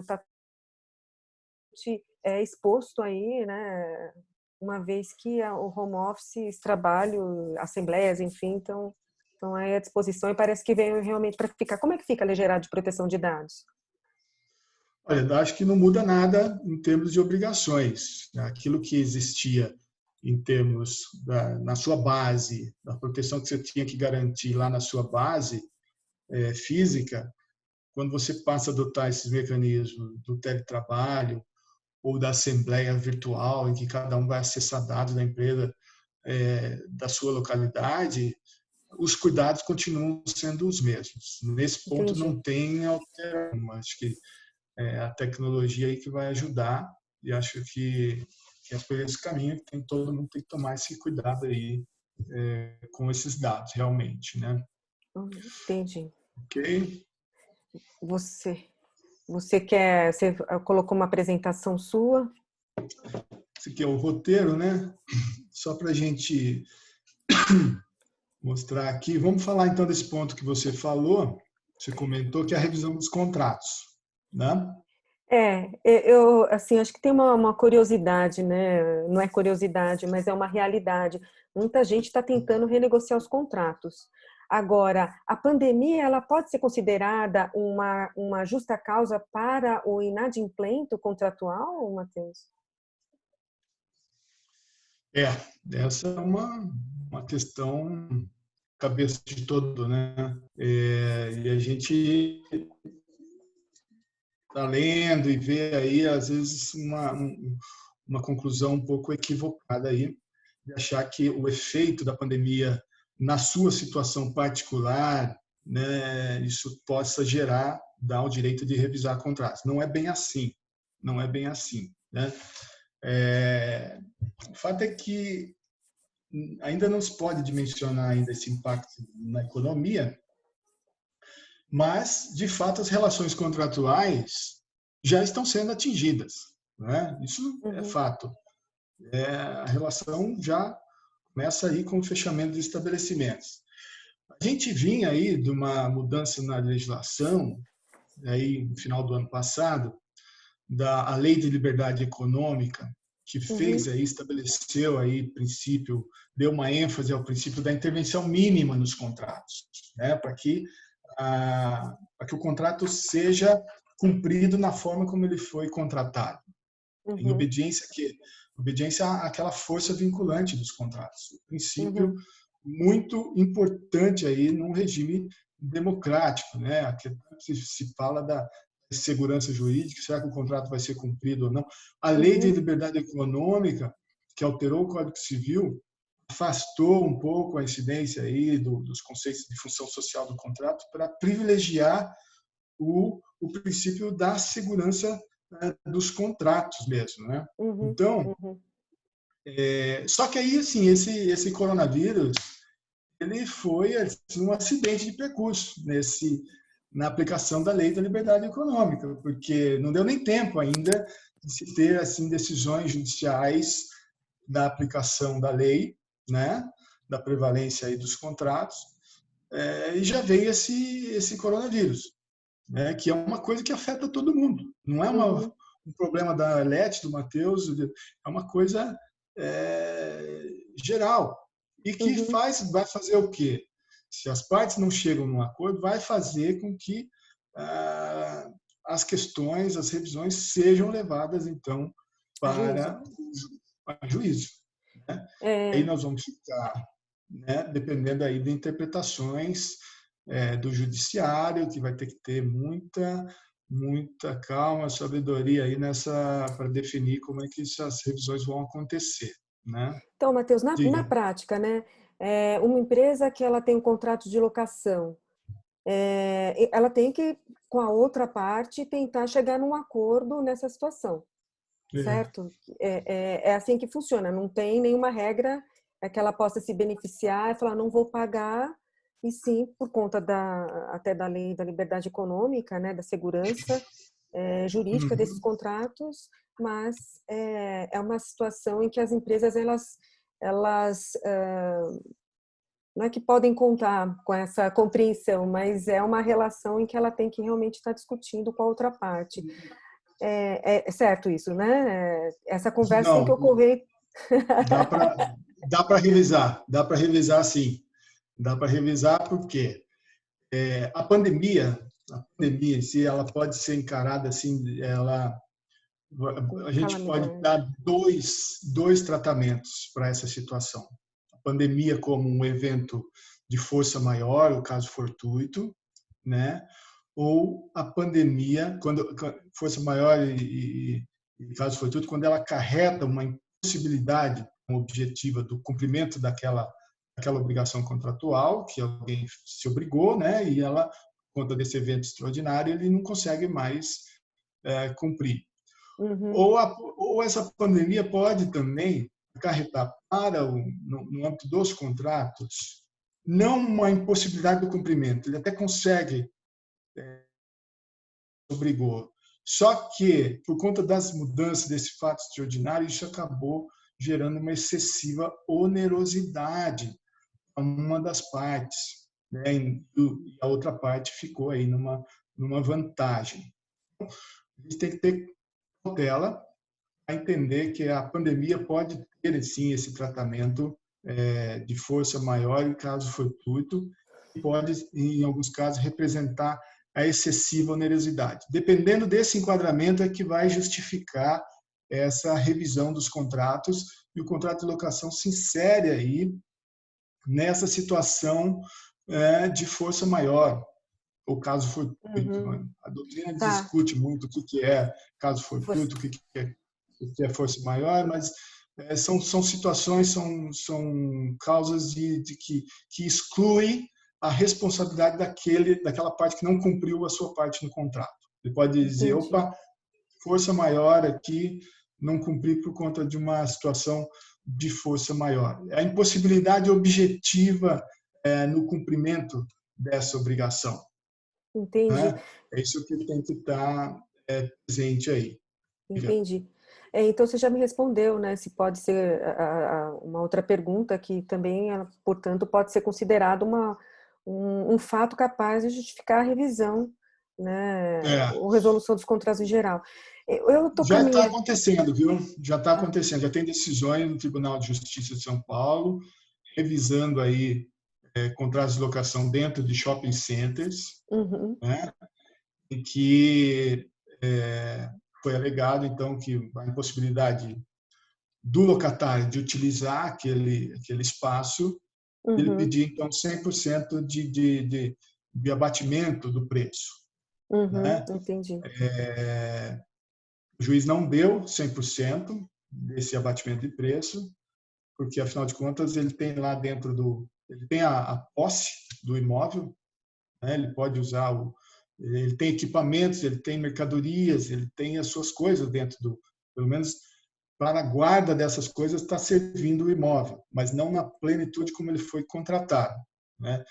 está exposto aí, né? Uma vez que o home office, trabalho, assembleias, enfim, estão aí à disposição e parece que veio realmente para ficar. Como é que fica a Lei Geral de Proteção de Dados? Olha, eu acho que não muda nada em termos de obrigações. Aquilo que existia em termos na sua base, da proteção que você tinha que garantir lá na sua base física, quando você passa a adotar esses mecanismos do teletrabalho ou da assembleia virtual, em que cada um vai acessar dados da empresa da sua localidade, os cuidados continuam sendo os mesmos. Nesse ponto não tem alteração. Acho que a tecnologia aí que vai ajudar e acho que é por esse caminho que todo mundo tem que tomar esse cuidado aí com esses dados, realmente, né? Entendi. Ok? Você colocou uma apresentação sua? Esse aqui é o roteiro, né? Só para a gente mostrar aqui. Vamos falar então desse ponto que você falou, você comentou, que é a revisão dos contratos, né? Eu assim, acho que tem uma curiosidade, né? Não é curiosidade, mas é uma realidade. Muita gente está tentando renegociar os contratos. Agora, a pandemia, ela pode ser considerada uma justa causa para o inadimplemento contratual, Matheus? Essa é uma questão cabeça de todo, né? E a gente está lendo e vê aí, às vezes, uma conclusão um pouco equivocada aí, de achar que o efeito da pandemia na sua situação particular, né, isso possa dar o direito de revisar contratos. Não é bem assim, não é bem assim, né? O fato é que ainda não se pode dimensionar ainda esse impacto na economia, mas, de fato, as relações contratuais já estão sendo atingidas, né? Isso é fato. A relação já começa aí com o fechamento de estabelecimentos. A gente vinha aí de uma mudança na legislação aí no final do ano passado, a Lei de Liberdade Econômica, que fez aí, estabeleceu aí princípio, deu uma ênfase ao princípio da intervenção mínima nos contratos, né, para que o contrato seja cumprido na forma como ele foi contratado, em obediência àquela força vinculante dos contratos. Um princípio muito importante aí num regime democrático, né? Aqui se fala da segurança jurídica, será que o contrato vai ser cumprido ou não? A Lei de Liberdade Econômica, que alterou o Código Civil, afastou um pouco a incidência aí dos conceitos de função social do contrato para privilegiar o princípio da segurança dos contratos mesmo, né? Então, só que aí, assim, esse coronavírus, ele foi assim, um acidente de percurso na aplicação da Lei da Liberdade Econômica, porque não deu nem tempo ainda de se ter assim decisões judiciais da aplicação da lei, né, da prevalência aí dos contratos, e já veio esse coronavírus, né, que é uma coisa que afeta todo mundo. Não é um problema da Arlete, do Matheus, é uma coisa geral. E que vai fazer o quê? Se as partes não chegam num acordo, vai fazer com que as questões, as revisões sejam levadas, então, para juízo. Né? Aí nós vamos ficar, né, dependendo aí de interpretações do judiciário, que vai ter que ter muita calma, sabedoria aí para definir como é que essas revisões vão acontecer, né? Então, Matheus, na prática, né, uma empresa que ela tem um contrato de locação, ela tem que, com a outra parte, tentar chegar num acordo nessa situação, certo? É assim que funciona, não tem nenhuma regra que ela possa se beneficiar e falar, não vou pagar, e sim, por conta até da lei da liberdade econômica, né, da segurança jurídica desses contratos, mas é uma situação em que as empresas, elas não é que podem contar com essa compreensão, mas é uma relação em que ela tem que realmente estar discutindo com a outra parte. É certo isso, né? Essa conversa tem que Não, ocorrer. dá para revisar sim. Dá para revisar porque a pandemia em si, ela pode ser encarada assim, a gente pode dar dois tratamentos para essa situação. A pandemia como um evento de força maior, o caso fortuito, né? Ou a pandemia, quando força maior e caso fortuito, quando ela acarreta uma impossibilidade objetiva do cumprimento daquela obrigação contratual que alguém se obrigou, né? E ela, por conta desse evento extraordinário, ele não consegue mais cumprir. Ou essa pandemia pode também acarretar no âmbito dos contratos, não uma impossibilidade do cumprimento, ele até consegue, obrigou. Só que, por conta das mudanças desse fato extraordinário, isso acabou gerando uma excessiva onerosidade a uma das partes, né? E a outra parte ficou aí numa vantagem. A gente tem que ter cautela a entender que a pandemia pode ter, sim, esse tratamento de força maior em caso fortuito e pode, em alguns casos, representar a excessiva onerosidade. Dependendo desse enquadramento é que vai justificar essa revisão dos contratos e o contrato de locação se insere aí nessa situação de força maior, ou caso fortuito. A doutrina discute muito o que é caso fortuito, o que é força maior, mas são situações, são causas que excluem a responsabilidade daquela parte que não cumpriu a sua parte no contrato. Ele pode dizer, opa, força maior aqui, não cumpri por conta de uma situação de força maior. A impossibilidade objetiva no cumprimento dessa obrigação. Entendi. Né? É isso que tem que estar presente aí. Entendi. Então, você já me respondeu, né? Se pode ser uma outra pergunta que também, portanto, pode ser considerado um fato capaz de justificar a revisão né, ou resolução dos contratos em geral. Já está acontecendo, viu? Já está acontecendo. Já tem decisões no Tribunal de Justiça de São Paulo, revisando aí contratos de locação dentro de shopping centers, né? Em que foi alegado, então, que a impossibilidade do locatário de utilizar aquele espaço, ele pedir, então, 100% de abatimento do preço. Né? Entendi. O juiz não deu 100% desse abatimento de preço, porque, afinal de contas, ele tem lá dentro ele tem a posse do imóvel, né? Ele pode usar ele tem equipamentos, ele tem mercadorias, ele tem as suas coisas dentro pelo menos para a guarda dessas coisas está servindo o imóvel, mas não na plenitude como ele foi contratado, né?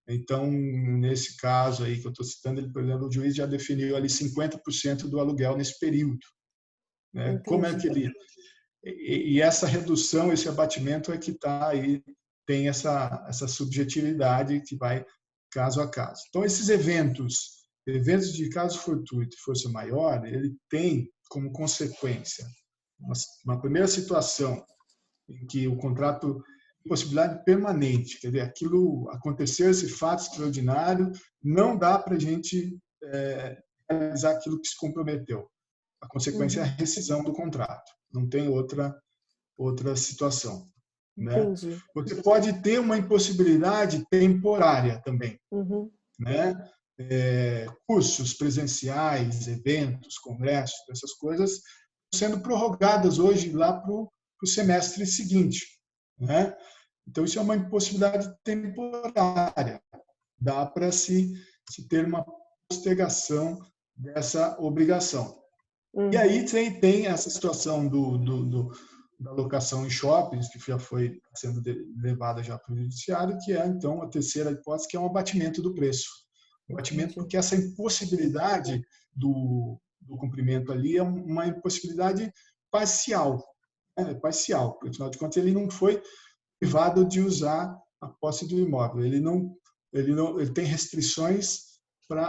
Então, nesse caso aí que eu estou citando, ele, por exemplo, o juiz já definiu ali 50% do aluguel nesse período, né? Como é que ele... E essa redução, esse abatimento é que está aí, tem essa subjetividade que vai caso a caso. Então, esses eventos de caso fortuito e força maior, ele tem como consequência uma primeira situação em que o contrato tem possibilidade permanente, quer dizer, aconteceu esse fato extraordinário, não dá para a gente realizar aquilo que se comprometeu. A consequência é a rescisão do contrato, não tem outra situação. Né? Você pode ter uma impossibilidade temporária também, né? Cursos presenciais, eventos, congressos, essas coisas sendo prorrogadas hoje lá para o semestre seguinte, né? Então isso é uma impossibilidade temporária, dá para se ter uma postergação dessa obrigação. E aí tem essa situação da locação em shoppings, que já foi sendo levada já para o judiciário, que é, então, a terceira hipótese, que é um abatimento do preço. Um abatimento porque essa impossibilidade do cumprimento ali é uma impossibilidade parcial. Parcial, porque, afinal de contas, ele não foi privado de usar a posse do imóvel. Ele tem restrições para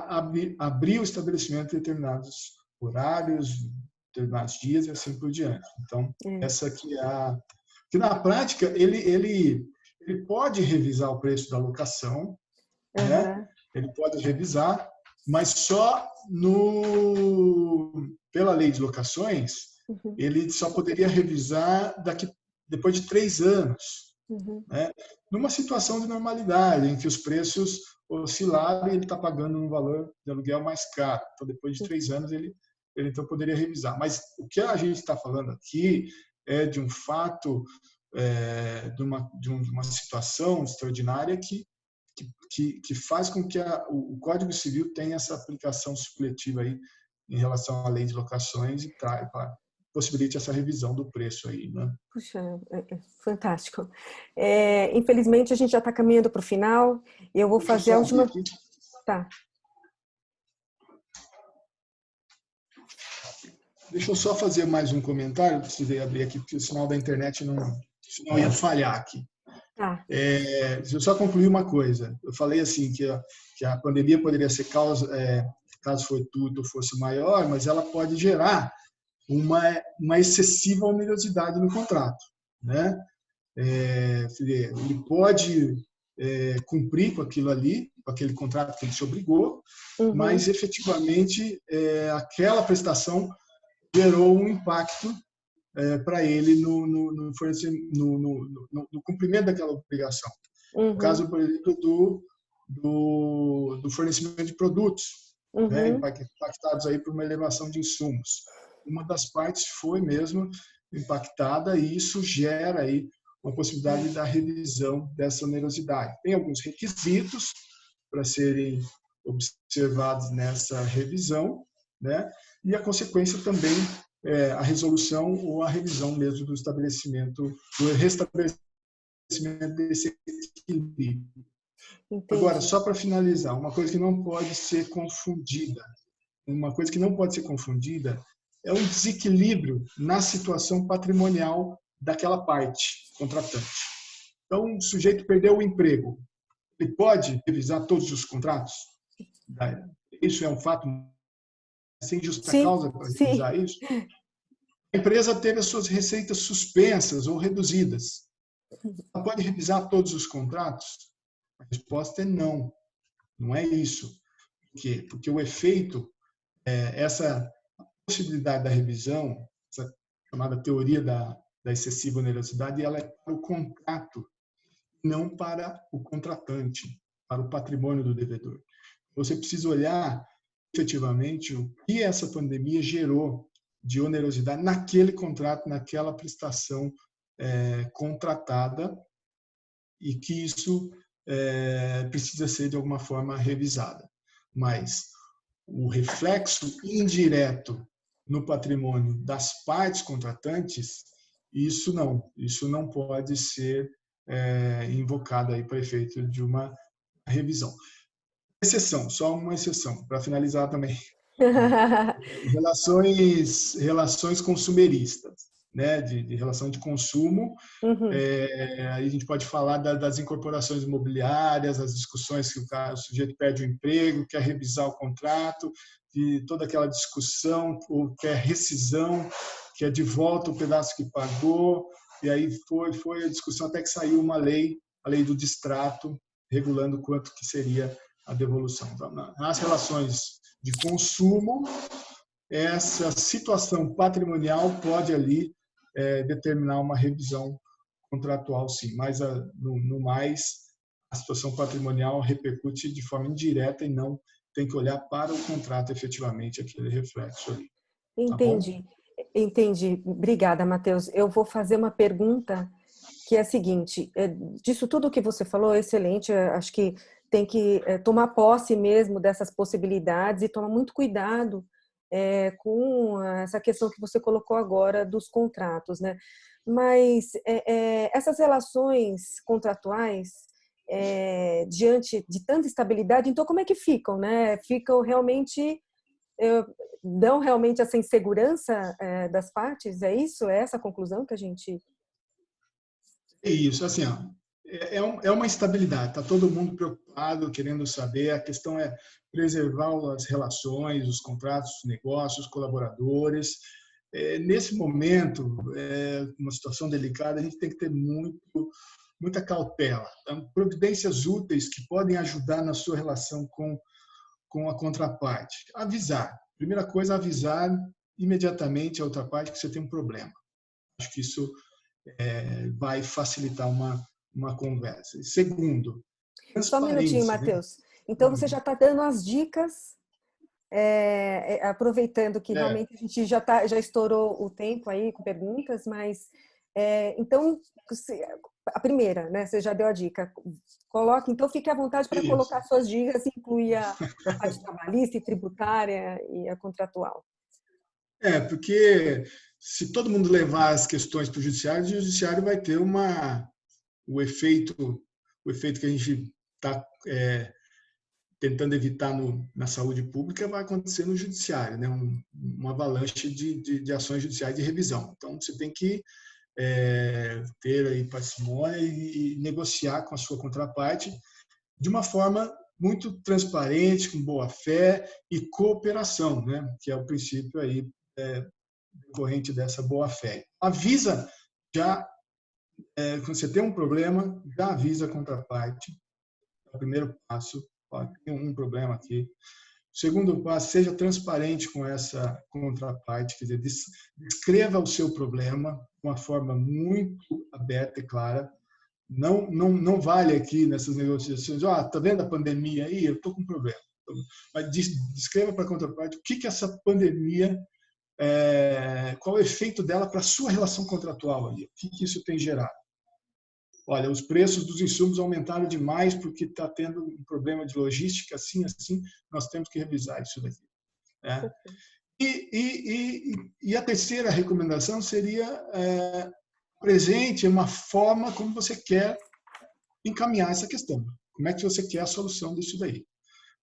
abrir o estabelecimento em determinados horários, determinados dias e assim por diante. Então, essa aqui é que na prática ele pode revisar o preço da locação, né? Ele pode revisar, mas só pela lei de locações, ele só poderia revisar depois de 3 anos, né? Numa situação de normalidade, em que os preços oscilaram e ele está pagando um valor de aluguel mais caro. Então, depois de 3 anos, ele então poderia revisar. Mas o que a gente está falando aqui é de um fato, de uma situação extraordinária que faz com que o Código Civil tenha essa aplicação supletiva aí em relação à lei de locações e possibilite essa revisão do preço aí, né? Puxa, fantástico. Infelizmente, a gente já está caminhando para o final. Eu vou fazer a última... Tá. Deixa eu só fazer mais um comentário, precisei abrir aqui, porque o sinal da internet senão ia falhar aqui. Tá. Deixa eu só concluir uma coisa. Eu falei assim que a pandemia poderia ser caso fortuito fosse maior, mas ela pode gerar uma excessiva onerosidade no contrato, né? Ele pode cumprir com aquilo ali, com aquele contrato que ele se obrigou, mas efetivamente aquela prestação gerou um impacto para ele no cumprimento daquela obrigação. No caso, por exemplo, do fornecimento de produtos, né, impactados aí por uma elevação de insumos. Uma das partes foi mesmo impactada e isso gera aí uma possibilidade da revisão dessa onerosidade. Tem alguns requisitos para serem observados nessa revisão, né? E a consequência também a resolução ou a revisão mesmo do restabelecimento desse equilíbrio. Entendi. Agora, só para finalizar, uma coisa que não pode ser confundida é um desequilíbrio na situação patrimonial daquela parte contratante. Então, o sujeito perdeu o emprego. Ele pode revisar todos os contratos? isso é um fato sem justa Sim, causa para sim. revisar isso, a empresa teve as suas receitas suspensas ou reduzidas. Ela pode revisar todos os contratos? A resposta é não, não é isso. Por quê? Porque o efeito, essa possibilidade da revisão, essa chamada teoria da excessiva onerosidade, ela é para o contrato, não para o contratante, para o patrimônio do devedor. Você precisa olhar efetivamente o que essa pandemia gerou de onerosidade naquele contrato, naquela prestação contratada, e que isso precisa ser de alguma forma revisada. Mas o reflexo indireto no patrimônio das partes contratantes, isso não pode ser invocado aí para efeito de uma revisão. Exceção, só uma exceção, para finalizar também. Relações consumeristas, né, de relação de consumo. Uhum. Aí a gente pode falar das incorporações imobiliárias, as discussões que o sujeito perde o emprego, quer revisar o contrato, de toda aquela discussão, ou quer rescisão, quer de volta o pedaço que pagou, e aí foi a discussão até que saiu uma lei, a lei do distrato, regulando quanto que seria a devolução. Então, nas relações de consumo, essa situação patrimonial pode ali determinar uma revisão contratual, sim, mas no mais a situação patrimonial repercute de forma indireta e não tem que olhar para o contrato efetivamente, aquele reflexo ali. Tá bom? Entendi, entendi. Obrigada, Matheus. Eu vou fazer uma pergunta que é a seguinte: disso tudo que você falou, excelente. Acho que tem que tomar posse mesmo dessas possibilidades e tomar muito cuidado com essa questão que você colocou agora dos contratos, né? Mas essas relações contratuais, diante de tanta estabilidade, então como é que ficam, né? Ficam realmente dão realmente essa insegurança das partes? É isso? É essa a conclusão que a gente... É isso, assim, ó, é uma estabilidade, está todo mundo preocupado, querendo saber, a questão é preservar as relações, os contratos, os negócios, os colaboradores. Nesse momento, uma situação delicada, a gente tem que ter muita cautela. Então, providências úteis que podem ajudar na sua relação com a contraparte. Avisar. Primeira coisa, avisar imediatamente a outra parte que você tem um problema. Acho que isso vai facilitar uma conversa. Segundo, Só um minutinho, transparência. Né? Matheus. Então, você já está dando as dicas, aproveitando que realmente a gente já estourou o tempo aí com perguntas, mas então, a primeira, né? Você já deu a dica. Coloque, então fique à vontade para Isso. colocar suas dicas, incluir a parte trabalhista e tributária e a contratual. Porque se todo mundo levar as questões para o judiciário vai ter o efeito que a gente está tentando evitar na saúde pública vai acontecer no judiciário, né? Uma avalanche de ações judiciais de revisão. Então, você tem que ter aí parcimônia e negociar com a sua contraparte de uma forma muito transparente, com boa fé e cooperação, né? Que é o princípio aí decorrente dessa boa fé. Avisa já, quando você tem um problema, já avisa a contraparte. É o primeiro passo. Tem um problema aqui. O segundo passo, seja transparente com essa contraparte, quer dizer, descreva o seu problema de uma forma muito aberta e clara. Não vale aqui nessas negociações, tá vendo a pandemia aí? Eu estou com problema. Mas descreva para a contraparte o que essa pandemia, qual é o efeito dela para a sua relação contratual ali, o que isso tem gerado. Olha, os preços dos insumos aumentaram demais porque está tendo um problema de logística, assim, nós temos que revisar isso daqui. Né? E a terceira recomendação seria presente uma forma como você quer encaminhar essa questão. Como é que você quer a solução disso daí?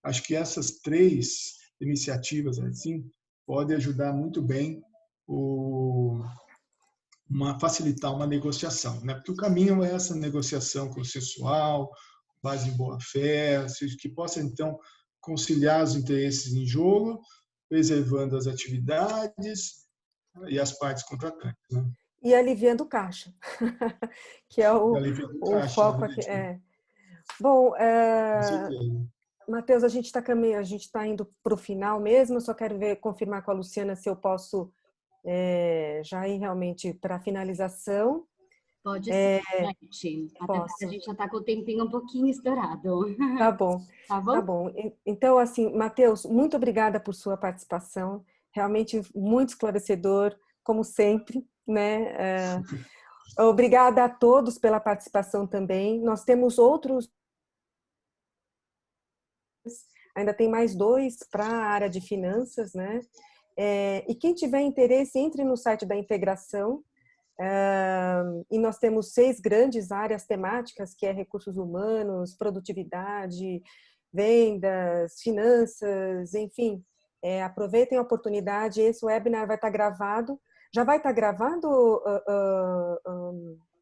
Acho que essas 3 iniciativas assim podem ajudar muito bem facilitar uma negociação, né? Porque o caminho é essa negociação consensual, base em boa fé, que possa então conciliar os interesses em jogo, preservando as atividades e as partes contratantes, né? E aliviando o caixa, que é Aliviando o caixa, foco aqui. Bom, com certeza. Matheus, a gente está indo para o final mesmo. Eu só quero confirmar com a Luciana se eu posso já ir realmente para a finalização. Pode ser, gente. Até Posso. porque a gente já está com o tempinho um pouquinho estourado. Tá bom. Tá bom? Tá bom. Então, assim, Matheus, muito obrigada por sua participação. Realmente muito esclarecedor, como sempre, né? Obrigada a todos pela participação também. Nós temos outros, ainda tem mais 2 para a área de finanças, né? E quem tiver interesse, entre no site da integração. E nós temos 6 grandes áreas temáticas, que é recursos humanos, produtividade, vendas, finanças, enfim. Aproveitem a oportunidade. Esse webinar vai estar gravado. Já vai estar gravado,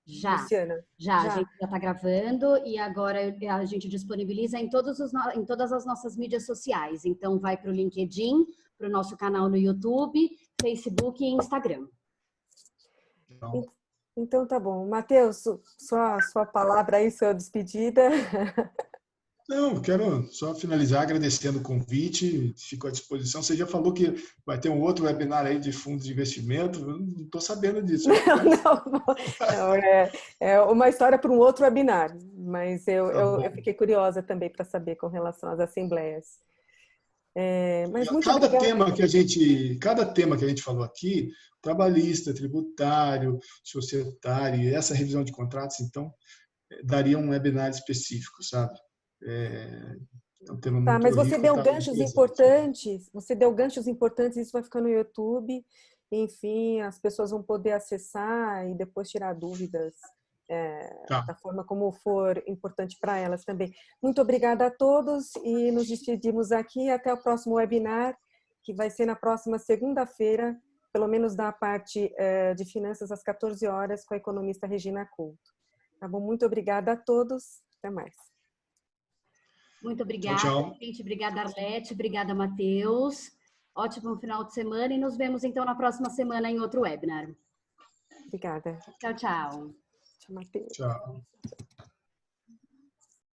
Luciana? Já. A gente já está gravando e agora a gente disponibiliza em todas as nossas mídias sociais. Então, vai para o LinkedIn, para o nosso canal no YouTube, Facebook e Instagram. Então, tá bom. Matheus, sua palavra aí, sua despedida. Não, quero só finalizar agradecendo o convite, fico à disposição. Você já falou que vai ter um outro webinar aí de fundos de investimento, eu não estou sabendo disso. Não, é uma história para um outro webinar, mas eu fiquei curiosa também para saber com relação às assembleias. Mas muito cada obrigada. Cada tema que a gente falou aqui, trabalhista, tributário, societário, essa revisão de contratos, então, daria um webinar específico, sabe? Um tema muito mas você rico, deu ganchos importantes, isso vai ficar no YouTube, enfim, as pessoas vão poder acessar e depois tirar dúvidas da forma como for importante para elas também. Muito obrigada a todos e nos despedimos aqui até o próximo webinar, que vai ser na próxima segunda-feira, pelo menos da parte de finanças às 14 horas, com a economista Regina Couto. Tá bom? Muito obrigada a todos, até mais. Muito obrigada, tchau. Gente. Obrigada, Arlete. Obrigada, Matheus. Ótimo final de semana e nos vemos então na próxima semana em outro webinar. Obrigada. Tchau, tchau. Tchau, Matheus. Tchau.